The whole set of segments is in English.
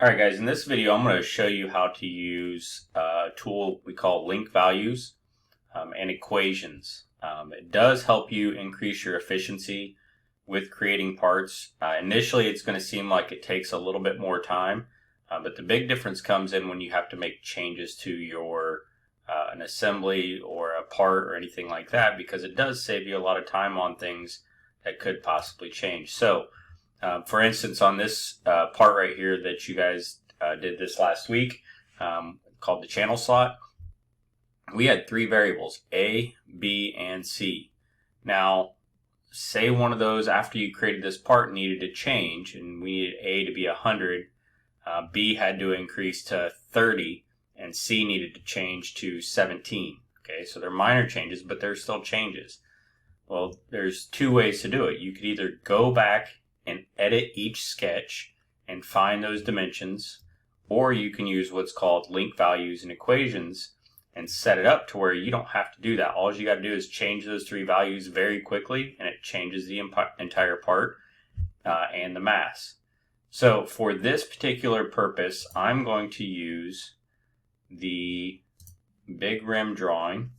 Alright guys, in this video I'm going to show you how to use a tool we call link values and equations. It does help you increase your efficiency with creating parts. Initially it's going to seem like it takes a little bit more time, but the big difference comes in when you have to make changes to your an assembly or a part or anything like that, because it does save you a lot of time on things that could possibly change. So for instance, on this part right here that you guys did this last week, called the channel slot, we had three variables, A, B, and C. Now, say one of those after you created this part needed to change, and we needed A to be 100, B had to increase to 30, and C needed to change to 17. Okay, so they're minor changes, but they're still changes. Well, there's two ways to do it. You could either go back and edit each sketch and find those dimensions, or you can use what's called link values and equations and set it up to where you don't have to do that. All you got to do is change those three values very quickly, and it changes the entire part and the mass. So for this particular purpose, I'm going to use the big rim drawing.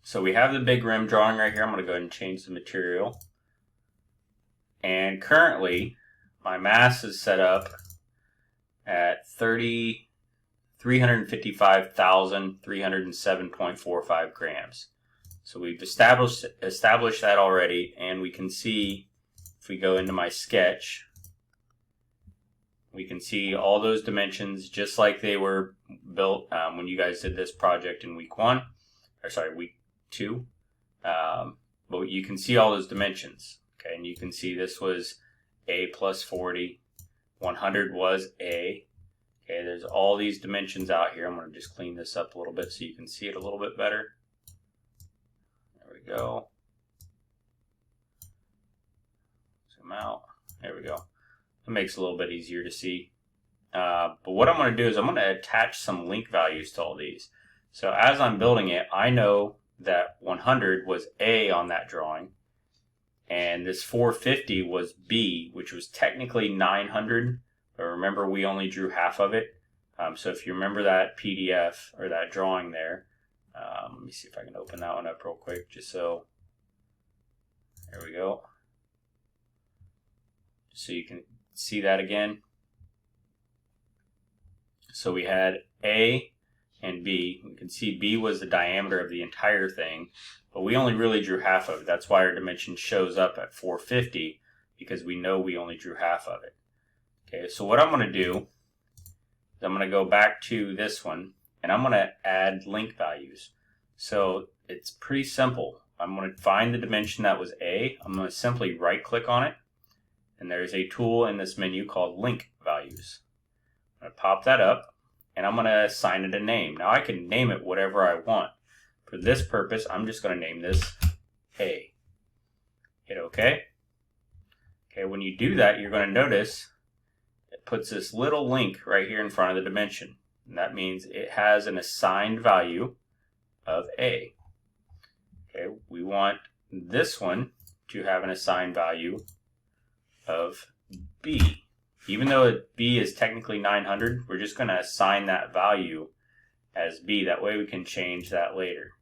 So we have the big rim drawing right here. I'm going to go ahead and change the material. And currently, my mass is set up at 355,307.45 grams. So we've established that already, and we can see, if we go into my sketch, we can see all those dimensions just like they were built when you guys did this project in week 2, but you can see all those dimensions. Okay, and you can see this was A plus 40, 100 was A. Okay, there's all these dimensions out here. I'm going to just clean this up a little bit so you can see it a little bit better. There we go. Zoom out. There we go. It makes it a little bit easier to see. But what I'm going to do is I'm going to attach some link values to all these. So as I'm building it, I know that 100 was A on that drawing, and this 450 was B, which was technically 900, but remember we only drew half of it. So if you remember that PDF or that drawing there, let me see if I can open that one up real quick, just so, there we go. So you can see that again. So we had A and B. We can see B was the diameter of the entire thing, but we only really drew half of it. That's why our dimension shows up at 450, because we know we only drew half of it. Okay, so what I'm going to do is I'm going to go back to this one, and I'm going to add link values. So it's pretty simple. I'm going to find the dimension that was A. I'm going to simply right click on it, and there's a tool in this menu called link values. I'm going to pop that up, and I'm going to assign it a name. Now I can name it whatever I want. For this purpose, I'm just going to name this A. Hit OK. Okay, when you do that, you're going to notice it puts this little link right here in front of the dimension. And that means it has an assigned value of A. Okay, we want this one to have an assigned value of B. Even though B is technically 900, we're just going to assign that value as B. That way we can change that later.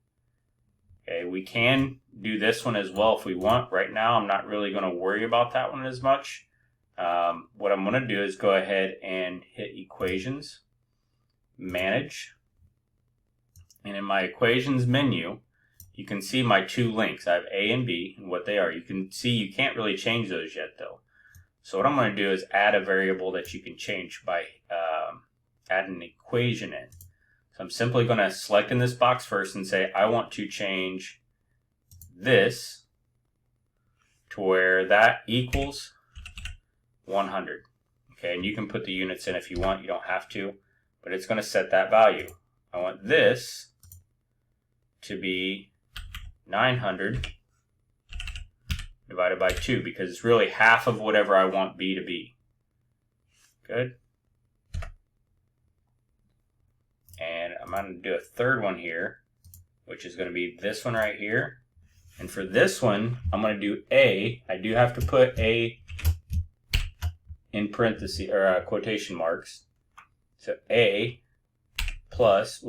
Okay, we can do this one as well if we want. Right now I'm not really going to worry about that one as much. What I'm going to do is go ahead and hit Equations, Manage, and in my Equations menu you can see my two links. I have A and B and what they are. You can see you can't really change those yet though. So what I'm going to do is add a variable that you can change by adding an equation in. So I'm simply going to select in this box first and say I want to change this to where that equals 100. Okay, and you can put the units in if you want. You don't have to, but it's going to set that value. I want this to be 900 divided by 2, because it's really half of whatever I want B to be. Good. And I'm going to do a third one here, which is going to be this one right here. And for this one, I'm going to do A. I do have to put A in parentheses or quotation marks. So A plus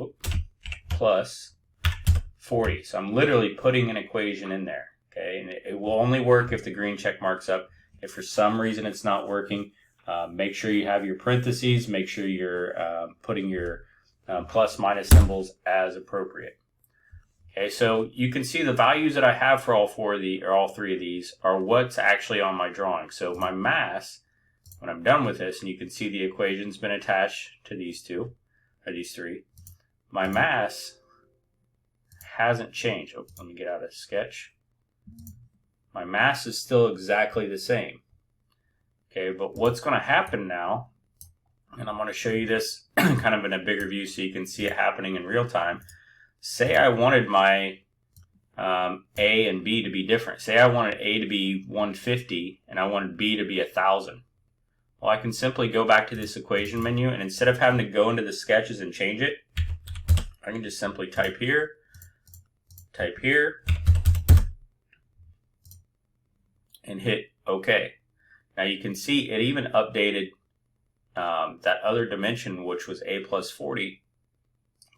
40. So I'm literally putting an equation in there. Okay, and it will only work if the green check mark's up. If for some reason it's not working, make sure you have your parentheses. Make sure you're putting your plus minus symbols as appropriate. Okay, so you can see the values that I have for all three of these are what's actually on my drawing. So my mass, when I'm done with this, and you can see the equation's been attached to these three, my mass hasn't changed. Oh, let me get out of Sketch. My mass is still exactly the same. Okay, but what's going to happen now, and I'm going to show you this kind of in a bigger view so you can see it happening in real time. Say I wanted my A and B to be different. Say I wanted A to be 150 and I wanted B to be 1,000. Well, I can simply go back to this equation menu, and instead of having to go into the sketches and change it, I can just simply type here, and hit OK. Now you can see it even updated that other dimension, which was A plus 40,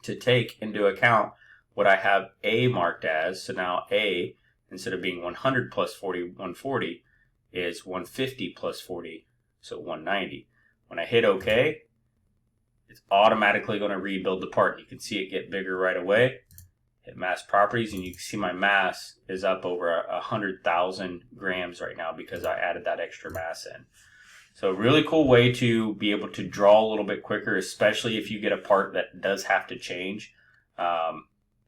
to take into account what I have A marked as. So now A, instead of being 100 plus 40, 140, is 150 plus 40, so 190. When I hit OK, it's automatically going to rebuild the part. You can see it get bigger right away. Hit mass properties, and you can see my mass is up over 100,000 grams right now because I added that extra mass in. So a really cool way to be able to draw a little bit quicker, especially if you get a part that does have to change.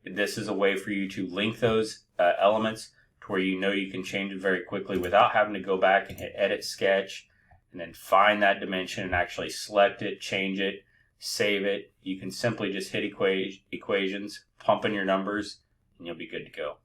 This is a way for you to link those elements to where you know you can change it very quickly without having to go back and hit Edit Sketch and then find that dimension and actually select it, change it, save it. You can simply just hit equations, pump in your numbers, and you'll be good to go.